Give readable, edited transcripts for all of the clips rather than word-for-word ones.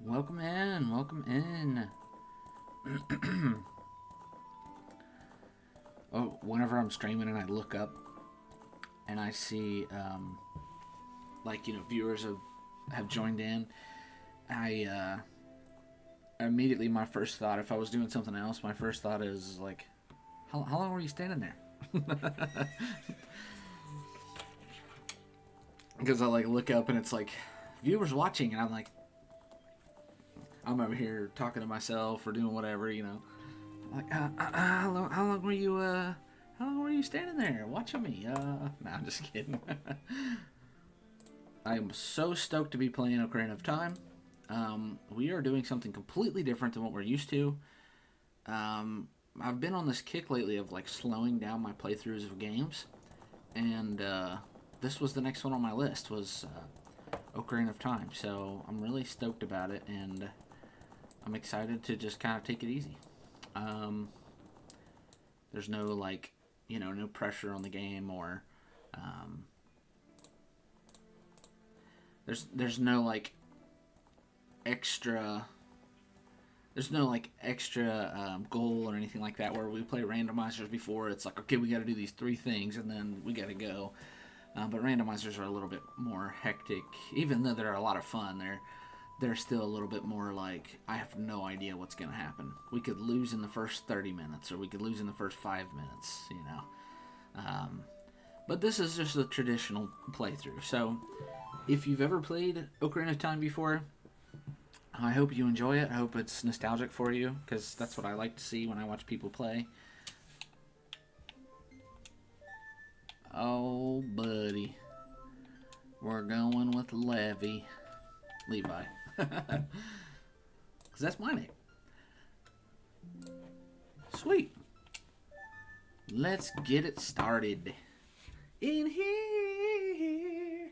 Welcome in, welcome in. Oh, whenever I'm streaming and I look up and I see, viewers have joined in, I immediately, my first thought, if I was doing something else, my first thought is like, how long were you standing there? Because I look up and it's like viewers watching, and I'm over here talking to myself or doing whatever, Like, how long were you standing there watching me? No, I'm just kidding. I am so stoked to be playing Ocarina of Time. We are doing something completely different than what we're used to. I've been on this kick lately of slowing down my playthroughs of games, and this was the next one on my list was Ocarina of Time. So I'm really stoked about it, and I'm excited to just kind of take it easy. There's no no pressure on the game, or there's no extra goal or anything like that. Where we play randomizers before, it's like, okay, we got to do these three things and then we got to go. But randomizers are a little bit more hectic, even though they're a lot of fun. They're still a little bit more like, I have no idea what's going to happen. We could lose in the first 30 minutes, or we could lose in the first 5 minutes, But this is just a traditional playthrough. So, if you've ever played Ocarina of Time before, I hope you enjoy it. I hope it's nostalgic for you, because that's what I like to see when I watch people play. Oh, buddy. We're going with Levi. Because that's my name. Sweet. Let's get it started. In here.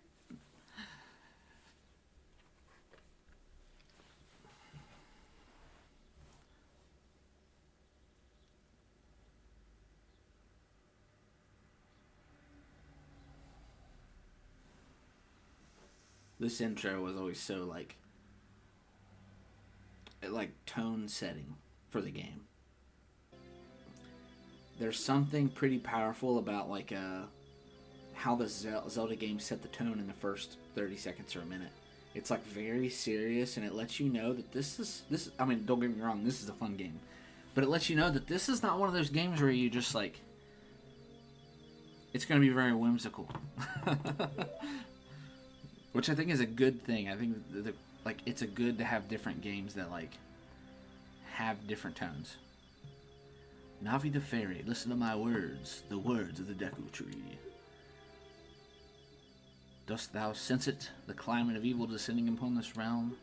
This intro was always so tone setting for the game. There's something pretty powerful about how the Zelda game set the tone in the first 30 seconds or a minute. It's very serious, and it lets you know that this. I mean, don't get me wrong, this is a fun game, but it lets you know that this is not one of those games where you just it's going to be very whimsical. Which I think is a good thing. I think it's a good to have different games that have different tones. Navi the fairy, listen to my words, the words of the Deku Tree. Dost thou sense it, the climate of evil descending upon this realm?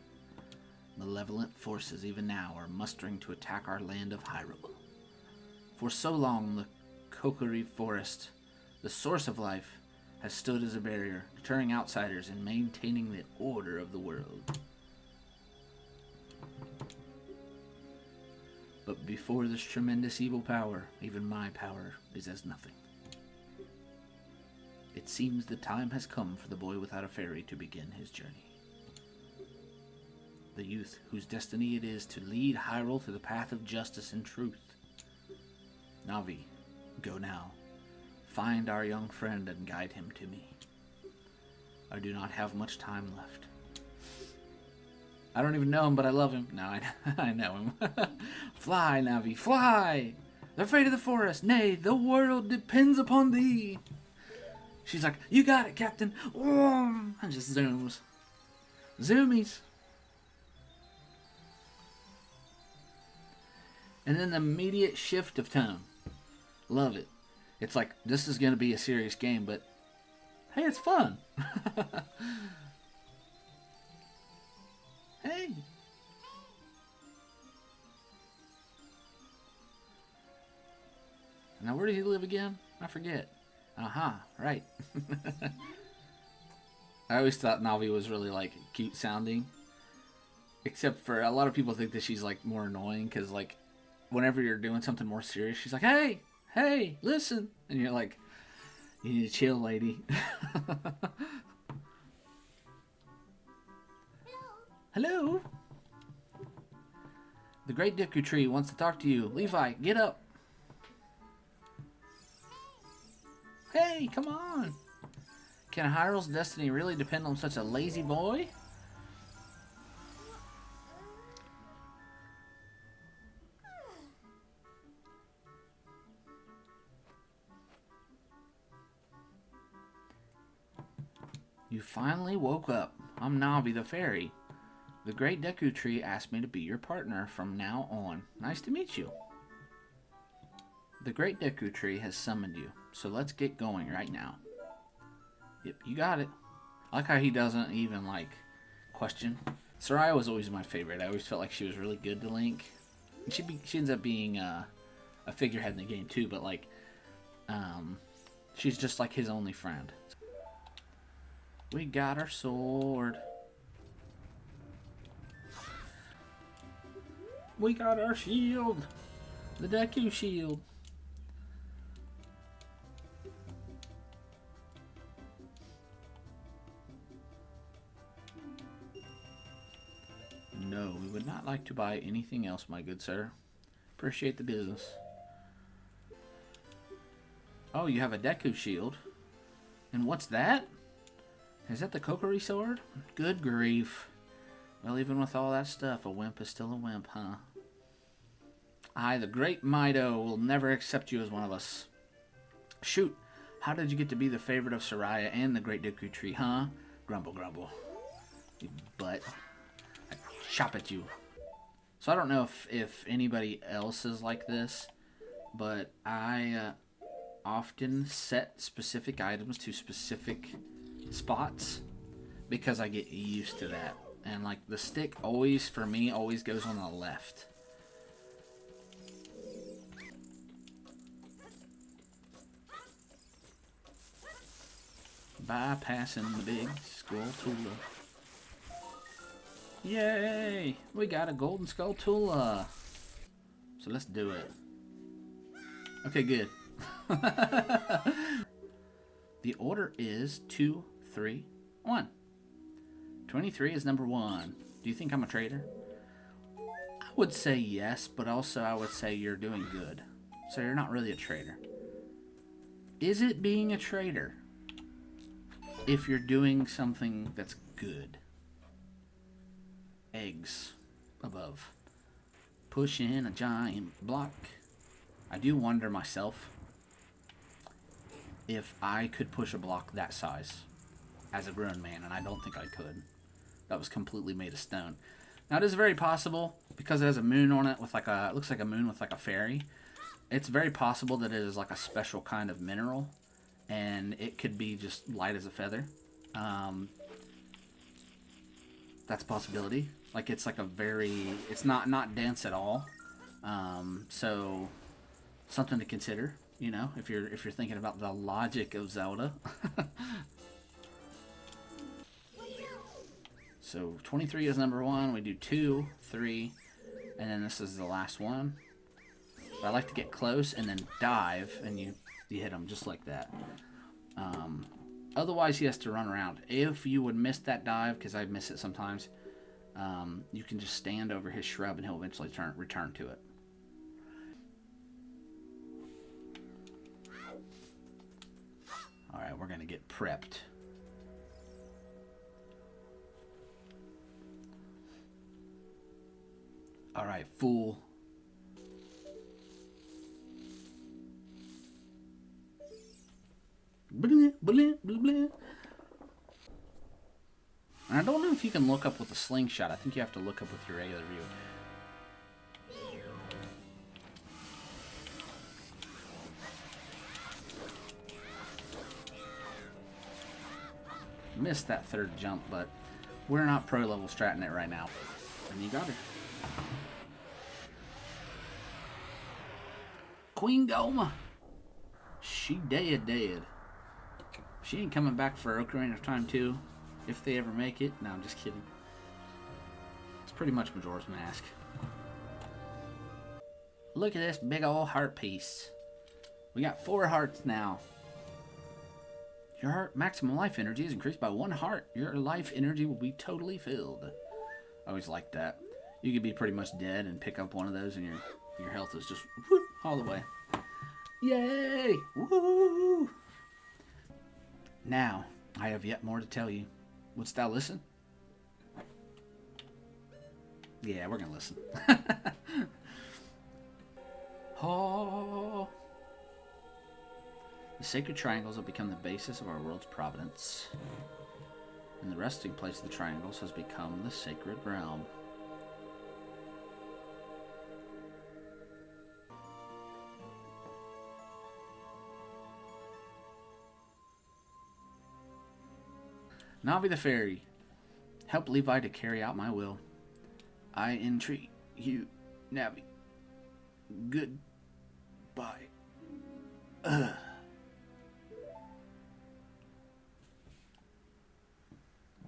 Malevolent forces even now are mustering to attack our land of Hyrule. For so long, the Kokiri Forest, the source of life, has stood as a barrier, deterring outsiders and maintaining the order of the world. But before this tremendous evil power, even my power is as nothing. It seems the time has come for the boy without a fairy to begin his journey. The youth whose destiny it is to lead Hyrule to the path of justice and truth. Navi, go now. Find our young friend and guide him to me. I do not have much time left. I don't even know him, but I love him. No, I know him. Fly, Navi, fly! The fate of the forest, nay, the world depends upon thee. She's like, you got it, Captain. And just zooms. Zoomies. And then the immediate shift of tone. Love it. It's this is going to be a serious game, but hey, it's fun. Hey. Now, where did he live again? I forget. Right. I always thought Navi was really cute sounding. Except for a lot of people think that she's more annoying, because whenever you're doing something more serious, she's like, hey, listen. And you're like, you need to chill, lady. Hello. Great Deku Tree wants to talk to you. Levi, get up. Hey, come on. Can Hyrule's destiny really depend on such a lazy boy? You finally woke up. I'm Navi the fairy. The Great Deku Tree asked me to be your partner from now on. Nice to meet you. The Great Deku Tree has summoned you, so let's get going right now. Yep, you got it. I like how he doesn't even, like, question. Soraya was always my favorite. I always felt like she was really good to Link. And she ends up being a figurehead in the game, too, but, like, she's just, like, his only friend. We got our sword. We got our shield. The Deku shield. No, we would not like to buy anything else, my good sir. Appreciate the business. Oh, you have a Deku shield. And what's that? Is that the Kokiri sword? Good grief. Well, even with all that stuff, a wimp is still a wimp, huh? I, the great Mido, will never accept you as one of us. Shoot, how did you get to be the favorite of Soraya and the Great Deku Tree, huh? Grumble, grumble. You butt. I chop at you. So I don't know if anybody else is like this, but I often set specific items to specific spots because I get used to that. And like the stick always, for me, always goes on the left. Bypassing the big Skulltula. Yay! We got a golden Skulltula. So let's do it. Okay, good. The order is 2, 3, 1. 23 is number 1. Do you think I'm a traitor? I would say yes, but also I would say you're doing good. So you're not really a traitor. Is it being a traitor if you're doing something that's good? Eggs above. Push in a giant block. I do wonder myself if I could push a block that size as a grown man, and I don't think I could. That was completely made of stone. Now it is very possible, because it has a moon on it with like a, it looks like a moon with like a fairy. It's very possible that it is like a special kind of mineral, and it could be just light as a feather. That's a possibility. Like it's like a very, it's not dense at all. So something to consider, you know, if you're thinking about the logic of Zelda. So 23 is number 1. We do 2, 3, and then this is the last one. But I like to get close and then dive, and you hit him just like that. Otherwise, he has to run around. If you would miss that dive, because I miss it sometimes, you can just stand over his shrub, and he'll eventually return to it. All right, we're gonna get prepped. All right, fool. Blah, blah, blah, blah. And I don't know if you can look up with a slingshot. I think you have to look up with your regular view. Missed that third jump, but we're not pro level stratting it right now. And you got her. Queen Goma. She dead. She ain't coming back for Ocarina of Time 2. If they ever make it. No, I'm just kidding. It's pretty much Majora's Mask. Look at this big old heart piece. We got 4 hearts now. Your heart maximum life energy is increased by 1 heart. Your life energy will be totally filled. I always like that. You could be pretty much dead and pick up one of those, and your health is just whoop, all the way. Yay! Woo! Now, I have yet more to tell you. Wouldst thou listen? Yeah, we're gonna listen. Oh. The sacred triangles have become the basis of our world's providence, and the resting place of the triangles has become the sacred realm. Navi the Fairy, help Levi to carry out my will. I entreat you, Navi. Goodbye. Ugh.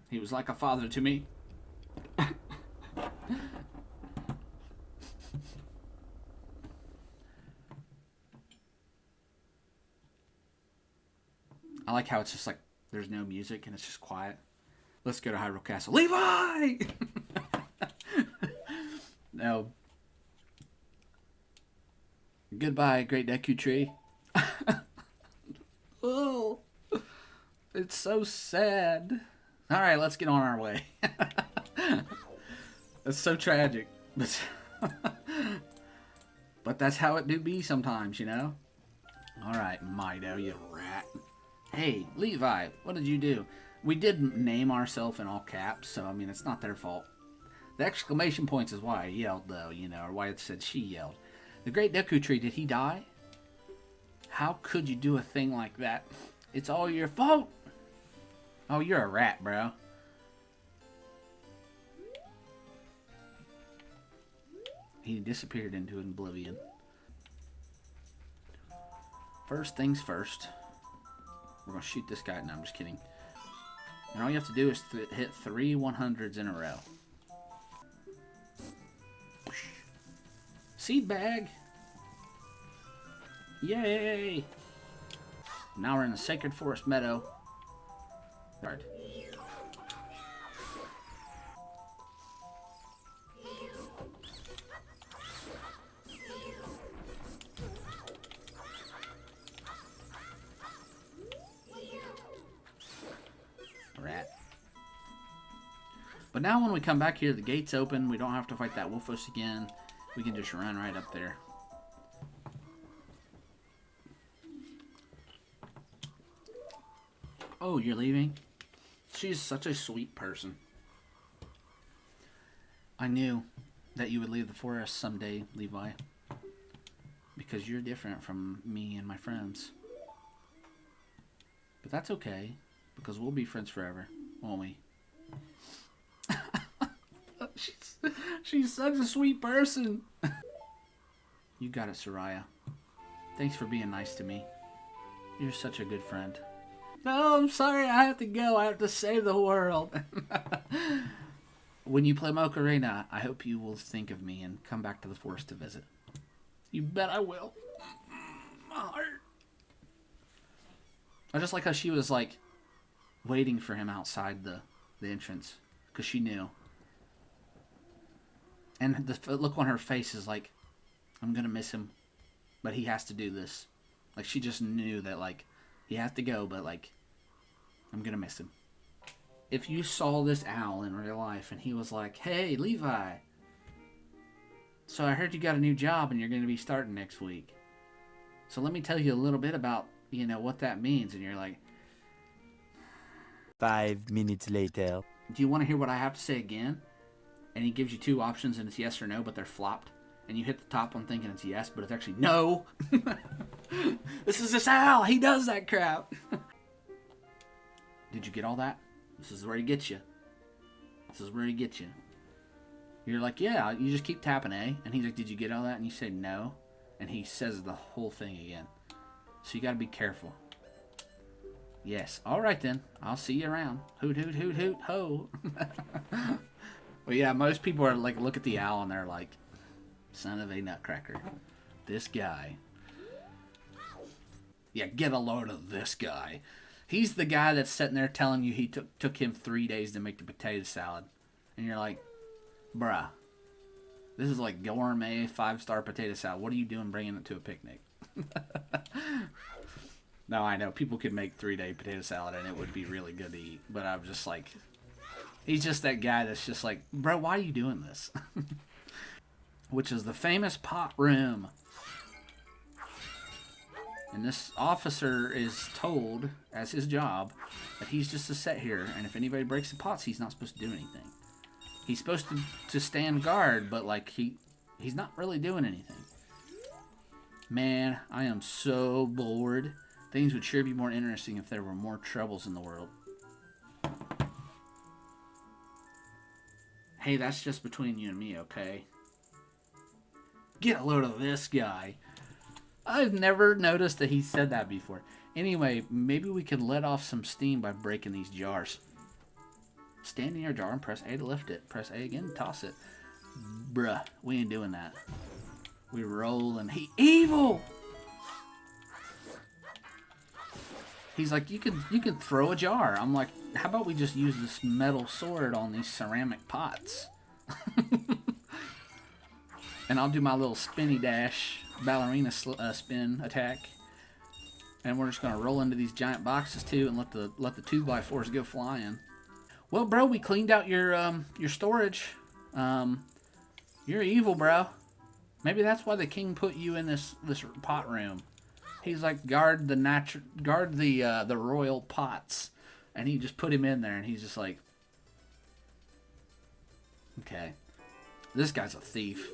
He was like a father to me. I like how it's just like there's no music and it's just quiet. Let's go to Hyrule Castle. Levi! No. Goodbye, Great Deku Tree. Oh, it's so sad. All right, let's get on our way. It's so tragic. But that's how it do be sometimes, you know? All right, Mido, you rat. Hey, Levi, what did you do? We did name ourselves in all caps, so, I mean, it's not their fault. The exclamation points is why I yelled, though, you know, or why it said she yelled. The Great Deku Tree, did he die? How could you do a thing like that? It's all your fault. Oh, you're a rat, bro. He disappeared into oblivion. First things first. We're going to shoot this guy. No, I'm just kidding. And all you have to do is hit 3 100s in a row. Seed bag! Yay! Now we're in the Sacred Forest Meadow. Right. Rat. But now when we come back here, the gate's open. We don't have to fight that Wolfish again. We can just run right up there. Oh, you're leaving? She's such a sweet person. I knew that you would leave the forest someday, Levi. Because you're different from me and my friends. But that's okay, because we'll be friends forever, won't we? She's such a sweet person. You got it, Soraya. Thanks for being nice to me. You're such a good friend. No, I'm sorry. I have to go. I have to save the world. When you play Ocarina, I hope you will think of me and come back to the forest to visit. You bet I will. My heart. I just like how she was like waiting for him outside the entrance because she knew. And the look on her face is like, I'm going to miss him, but he has to do this. Like, she just knew that, like, he has to go, but, like, I'm going to miss him. If you saw this owl in real life and he was like, hey, Levi, so I heard you got a new job and you're going to be starting next week. So let me tell you a little bit about, you know, what that means. And you're like, 5 minutes later. do you want to hear what I have to say again? And he gives you 2 options and it's yes or no, but they're flopped. And you hit the top one thinking it's yes, but it's actually no. This is this owl. He does that crap. Did you get all that? This is where he gets you. This is where he gets you. You're like, yeah, you just keep tapping A. And he's like, did you get all that? And you say no. And he says the whole thing again. So you got to be careful. Yes. All right, then. I'll see you around. Hoot, hoot, hoot, hoot, ho. Well, yeah, most people are like, look at the owl and they're like, son of a nutcracker. This guy. Yeah, get a load of this guy. He's the guy that's sitting there telling you he took him 3 days to make the potato salad. And you're like, bruh, This is like gourmet 5-star potato salad. What are you doing bringing it to a picnic? No, I know people could make 3-day potato salad and it would be really good to eat. But I'm just like, he's just that guy that's just like, bro, why are you doing this? Which is the famous pot room. And this officer is told, as his job, that he's just to sit here, and if anybody breaks the pots, he's not supposed to do anything. He's supposed to stand guard, but like he's not really doing anything. Man, I am so bored. Things would sure be more interesting if there were more troubles in the world. Hey, that's just between you and me, okay? Get a load of this guy. I've never noticed that he said that before. Anyway, maybe we can let off some steam by breaking these jars. Stand in your jar and press A to lift it. Press A again, toss it. Bruh, we ain't doing that. We rolling. He evil! He's like, you can throw a jar. I'm like, how about we just use this metal sword on these ceramic pots? And I'll do my little spinny dash ballerina spin attack. And we're just going to roll into these giant boxes too and let the 2x4s go flying. Well, bro, we cleaned out your storage. You're evil, bro. Maybe that's why the king put you in this pot room. He's like, guard the royal pots. And he just put him in there and he's just like, okay. This guy's a thief.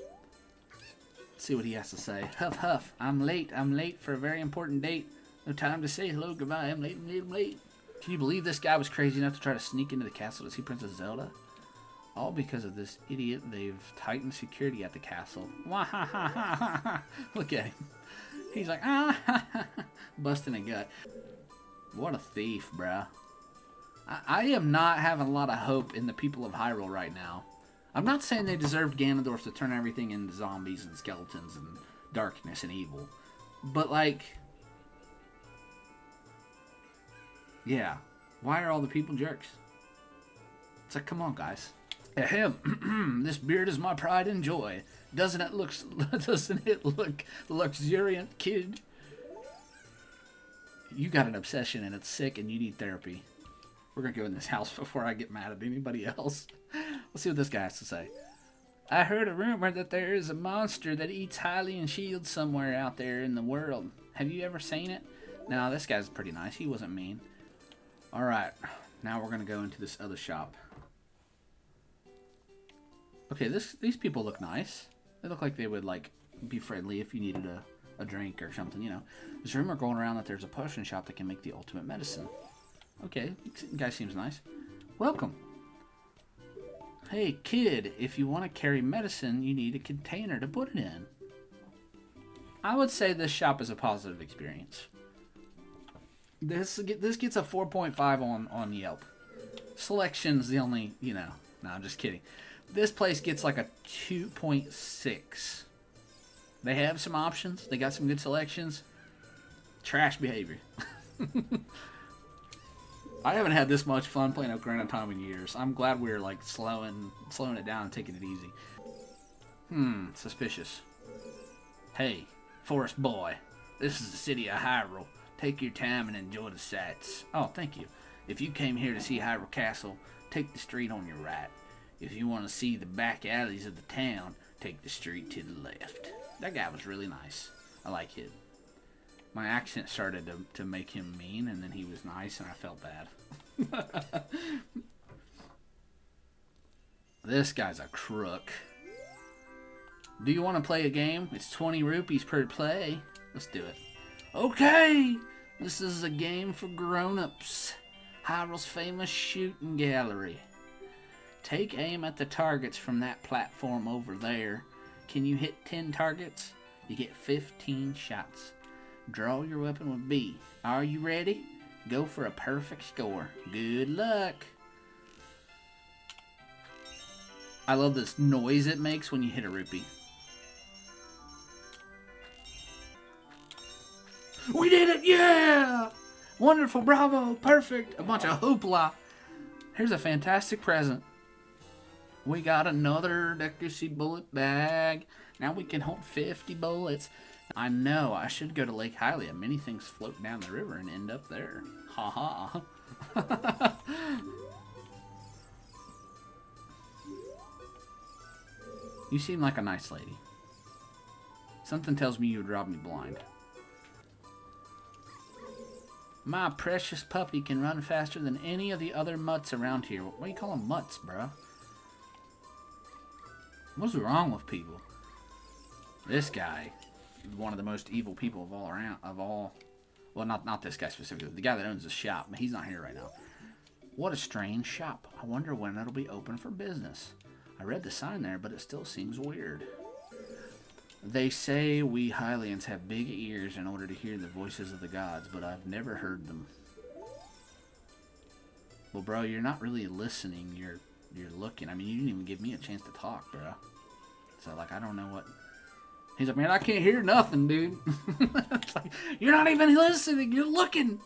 Let's see what he has to say. Huff, huff. I'm late for a very important date. No time to say hello, goodbye. I'm late. Can you believe this guy was crazy enough to try to sneak into the castle to see Princess Zelda? All because of this idiot. They've tightened security at the castle. Look at him. He's like, busting a gut. What a thief, bruh. I am not having a lot of hope in the people of Hyrule right now. I'm not saying they deserve Ganondorf to turn everything into zombies and skeletons and darkness and evil. But, like, yeah. Why are all the people jerks? It's like, come on, guys. Ahem. This beard is my pride and joy. Doesn't it look luxuriant, kid? You got an obsession and it's sick and you need therapy. We're gonna go in this house before I get mad at anybody else. Let's see what this guy has to say. I heard a rumor that there is a monster that eats Hylian shields somewhere out there in the world. Have you ever seen it? No, this guy's pretty nice. He wasn't mean. Alright, now we're gonna go into this other shop. Okay, these people look nice. They look like they would, like, be friendly if you needed a drink or something, you know. There's a rumor going around that there's a potion shop that can make the ultimate medicine. Okay, guy seems nice. Welcome. Hey, kid, if you want to carry medicine, you need a container to put it in. I would say this shop is a positive experience. This gets a 4.5 on Yelp. Selection's the only, you know. No, I'm just kidding. This place gets like a 2.6. They have some options. They got some good selections. Trash behavior. I haven't had this much fun playing Ocarina of Time in years. I'm glad we're like slowing it down and taking it easy. Suspicious. Hey, forest boy. This is the city of Hyrule. Take your time and enjoy the sights. Oh, thank you. If you came here to see Hyrule Castle, take the street on your right. If you want to see the back alleys of the town, take the street to the left. That guy was really nice. I like him. My accent started to make him mean, and then he was nice, and I felt bad. This guy's a crook. Do you want to play a game? It's 20 rupees per play. Let's do it. Okay! This is a game for grown-ups. Hyrule's famous shooting gallery. Take aim at the targets from that platform over there. Can you hit 10 targets? You get 15 shots. Draw your weapon with B. Are you ready? Go for a perfect score. Good luck. I love this noise it makes when you hit a rupee. We did it! Yeah! Wonderful, bravo, perfect. A bunch of hoopla. Here's a fantastic present. We got another Decoracy bullet bag. Now we can hold 50 bullets. I know, I should go to Lake Hylia. Many things float down the river and end up there. Ha ha. You seem like a nice lady. Something tells me you would rob me blind. My precious puppy can run faster than any of the other mutts around here. What do you call them mutts, bruh? What's wrong with people? This guy is one of the most evil people of all. Well, not this guy specifically. The guy that owns the shop, but he's not here right now. What a strange shop. I wonder when it'll be open for business. I read the sign there, but it still seems weird. They say we Hylians have big ears in order to hear the voices of the gods, but I've never heard them. Well, bro, you're not really listening. You're looking. I mean, you didn't even give me a chance to talk, bro. So, like, I don't know what... He's like, man, I can't hear nothing, dude. It's like, you're not even listening. You're looking.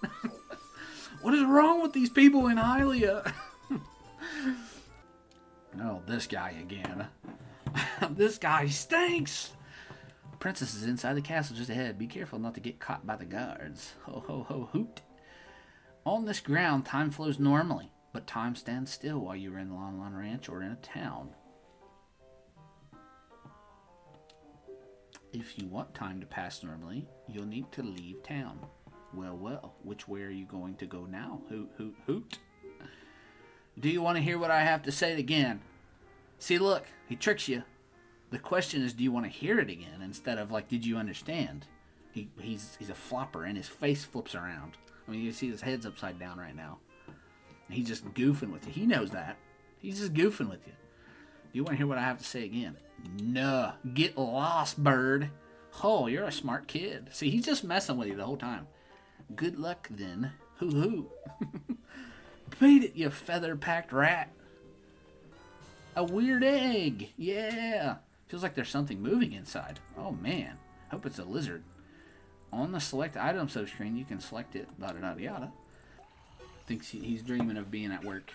What is wrong with these people in Hylia? Oh, this guy again. This guy stinks. Princess is inside the castle just ahead. Be careful not to get caught by the guards. Ho, ho, ho, hoot. On this ground, time flows normally, but time stands still while you're in Lon Lon Ranch or in a town. If you want time to pass normally, you'll need to leave town. Well, well, which way are you going to go now? Hoot, hoot, hoot. Do you want to hear what I have to say again? See, look, he tricks you. The question is, do you want to hear it again instead of, like, did you understand? He's a flopper, and his face flips around. I mean, you see his head's upside down right now. He's just goofing with you. He knows that. He's just goofing with you. Do you want to hear what I have to say again? No. Get lost, bird. Oh, you're a smart kid. See, he's just messing with you the whole time. Good luck, then. Hoo-hoo. Beat it, you feather-packed rat. A weird egg. Yeah. Feels like there's something moving inside. Oh, man. Hope it's a lizard. On the select item subscreen, you can select it. Yada-yada-yada. Thinks he's dreaming of being at work.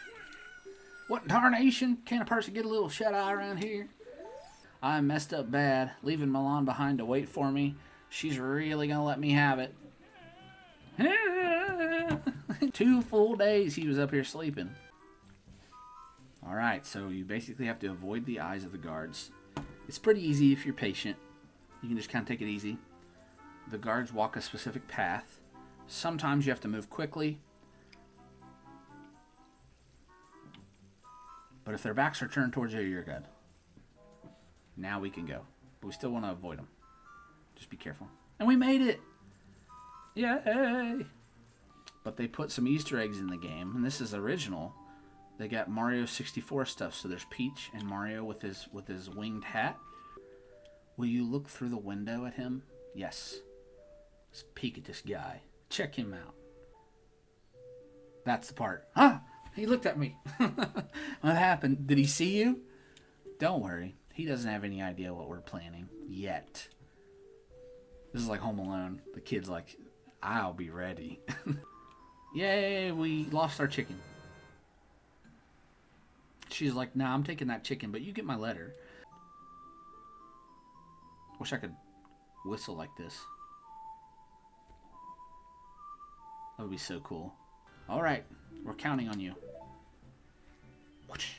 What tarnation? Can't a person get a little shut-eye around here? I messed up bad, leaving Milan behind to wait for me. She's really gonna let me have it. 2 full days he was up here sleeping. Alright, so you basically have to avoid the eyes of the guards. It's pretty easy if you're patient. You can just kind of take it easy. The guards walk a specific path. Sometimes you have to move quickly. But if their backs are turned towards you, you're good. Now we can go. But we still want to avoid them. Just be careful. And we made it! Yay! But they put some Easter eggs in the game, and this is original. They got Mario 64 stuff, so there's Peach and Mario with his winged hat. Will you look through the window at him? Yes. Let's peek at this guy. Check him out. That's the part. Huh? He looked at me. What happened? Did he see you? Don't worry. He doesn't have any idea what we're planning. Yet. This is like Home Alone. The kid's like, I'll be ready. Yay, we lost our chicken. She's like, nah, I'm taking that chicken, but you get my letter. Wish I could whistle like this. That would be so cool. Alright, we're counting on you. Whoosh.